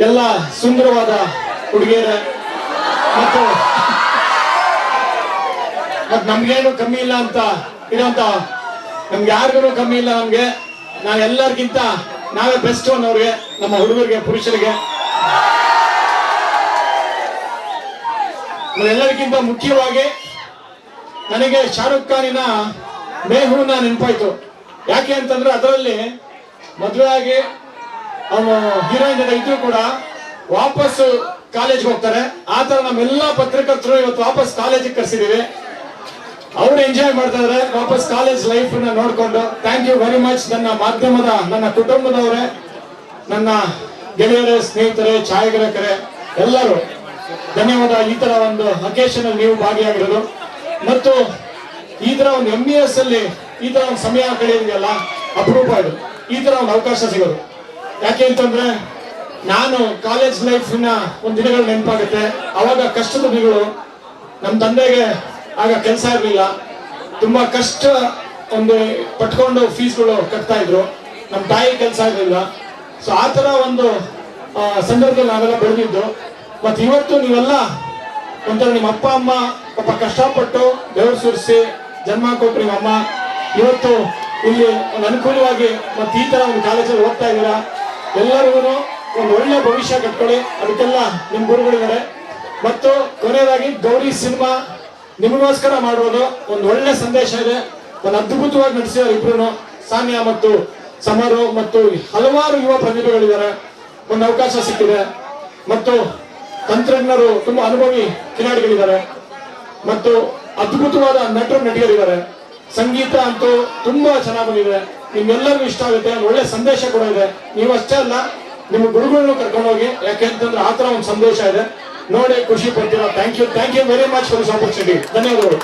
ಎಲ್ಲ ಸುಂದರವಾದ ಹುಡುಗಿಯರೇ ಮತ್ತು ನಮ್ಗೇನು ಕಮ್ಮಿ ಇಲ್ಲ ಅಂತ ಇರೋಂತ ನಮ್ಗೆ ಯಾರಿಗೂ ಕಮ್ಮಿ ಇಲ್ಲ. ನಮ್ಗೆ ನಾವು ಎಲ್ಲರಿಗಿಂತ ನಾವೇ ಬೆಸ್ಟ್ ಅನ್ನೋರಿಗೆ, ನಮ್ಮ ಹುಡುಗರಿಗೆ, ಪುರುಷರಿಗೆ, ಎಲ್ಲರಿಗಿಂತ ಮುಖ್ಯವಾಗಿ ನನಗೆ ಶಾರುಖ್ ಖಾನಿನ ಮೇಹೂನ ನೆನಪಾಯ್ತು. ಯಾಕೆ ಅಂತಂದ್ರೆ ಅದರಲ್ಲಿ ಮದುವೆ ಆಗಿ ಅವನು ಹೀರೋಯಿನ್ ಜೊತೆ ಇದ್ರು ಕೂಡ ವಾಪಸ್ ಕಾಲೇಜ್ಗೆ ಹೋಗ್ತಾರೆ. ಆ ತರ ನಮ್ಮೆಲ್ಲಾ ಪತ್ರಕರ್ತರು ಇವತ್ತು ವಾಪಸ್ ಕಾಲೇಜಿಗೆ ಕರ್ಸಿದೀವಿ. ಅವ್ರು ಎಂಜಾಯ್ ಮಾಡ್ತಾ ಇದಾರೆ ವಾಪಸ್ ಕಾಲೇಜ್ ಲೈಫ್ ನ ನೋಡ್ಕೊಂಡು. Thank you very much. ನನ್ನ ಮಾಧ್ಯಮದ, ನನ್ನ ಕುಟುಂಬದವರೇ, ನನ್ನ ಗೆಳೆಯರೇ, ಸ್ನೇಹಿತರೆ, ಛಾಯಾಗ್ರಾಹಕರೇ ಎಲ್ಲರೂ ಧನ್ಯವಾದ. ಈ ತರ ಒಂದು ಅಕೇಶನ್ ಅಲ್ಲಿ ನೀವು ಭಾಗಿಯಾಗಿರೋದು ಮತ್ತು ಈ ತರ ಒಂದು MES ಅಲ್ಲಿ ಈ ತರ ಒಂದು ಸಮಯ ಕಳೆಯೋದಿಲ್ಲ, ಅಪರೂಪ ಇದು. ಈ ತರ ಒಂದು ಅವಕಾಶ ಸಿಗೋದು. ಯಾಕೆ ಅಂತಂದ್ರೆ ನಾನು ಕಾಲೇಜ್ ಲೈಫ್ ನ ಒಂದು ದಿನಗಳು ನೆನಪಾಗುತ್ತೆ. ಅವಾಗ ಕಷ್ಟದ ದಿನಗಳು. ನಮ್ಮ ತಂದೆಗೆ ಆಗ ಕೆಲಸ ಇರಲಿಲ್ಲ, ತುಂಬಾ ಕಷ್ಟ ಒಂದು ಪಟ್ಕೊಂಡು ಫೀಸ್ಗಳು ಕಟ್ತಾ ಇದ್ರು. ನಮ್ಮ ತಾಯಿ ಕೆಲಸ ಇರಲಿಲ್ಲ. ಸೊ ಆ ತರ ಒಂದು ಸಂದರ್ಭದಲ್ಲಿ ನಾವೆಲ್ಲ ಬೆಳೆದಿದ್ದು. ಮತ್ತೆ ಇವತ್ತು ನೀವೆಲ್ಲ ಒಂಥರ ನಿಮ್ಮ ಅಪ್ಪ ಅಮ್ಮ ಪಾಪ ಕಷ್ಟಪಟ್ಟು ಬೆವರು ಸುರಿಸಿ ಜನ್ಮ ಕೊಟ್ಟು ನಿಮ್ಮಮ್ಮ ಇವತ್ತು ಇಲ್ಲಿ ಒಂದು ಅನುಕೂಲವಾಗಿ ಮತ್ತೆ ಈ ತರ ಒಂದು ಕಾಲೇಜಲ್ಲಿ ಓದ್ತಾ ಇದ್ದೀರಾ. ಎಲ್ಲರಿಗೂ ಒಂದು ಒಳ್ಳೆ ಭವಿಷ್ಯ ಕಟ್ಕೊಳ್ಳಿ. ಅದಕ್ಕೆಲ್ಲ ನಿಮ್ ಗುರುಗಳಿದ್ದಾರೆ. ಮತ್ತು ಕೊನೆಯದಾಗಿ ಗೌರಿ ಸಿನಿಮಾ ನಿಮಗೋಸ್ಕರ ಮಾಡೋದು ಒಂದು ಒಳ್ಳೆ ಸಂದೇಶ ಇದೆ. ಒಂದು ಅದ್ಭುತವಾಗಿ ನಡೆಸಿದ್ದಾರೆ ಇಬ್ರು, ಸಾನ್ಯಾ ಮತ್ತು ಸಮರು ಮತ್ತು ಹಲವಾರು ಯುವ ಪ್ರತಿಭೆಗಳಿದ್ದಾರೆ. ಒಂದು ಅವಕಾಶ ಸಿಕ್ಕಿದೆ ಮತ್ತು ತಂತ್ರಜ್ಞರು, ತುಂಬಾ ಅನುಭವಿ ಕಿಲಾಡಿಗಳಿದ್ದಾರೆ ಮತ್ತು ಅದ್ಭುತವಾದ ನಟರು, ನಟಿಯರಿದ್ದಾರೆ. ಸಂಗೀತ ಅಂತೂ ತುಂಬಾ ಚೆನ್ನಾಗಿ ಬಂದಿದೆ. ನಿಮ್ಗೆಲ್ಲರಿಗೂ ಇಷ್ಟ ಆಗುತ್ತೆ. ಒಂದು ಒಳ್ಳೆ ಸಂದೇಶ ಕೂಡ ಇದೆ. ನೀವಷ್ಟೇ ಅಲ್ಲ, ನಿಮ್ಮ ಗುರುಗಳನ್ನು ಕರ್ಕೊಂಡು ಹೋಗಿ. ಯಾಕೆಂತಂದ್ರೆ ಆತರ ಒಂದು ಸಂದೇಶ ಇದೆ. ನೋಡಿ ಖುಷಿ ಪಡ್ತೀರಾ. Thank you very much for this opportunity. ಧನ್ಯವಾದಗಳು.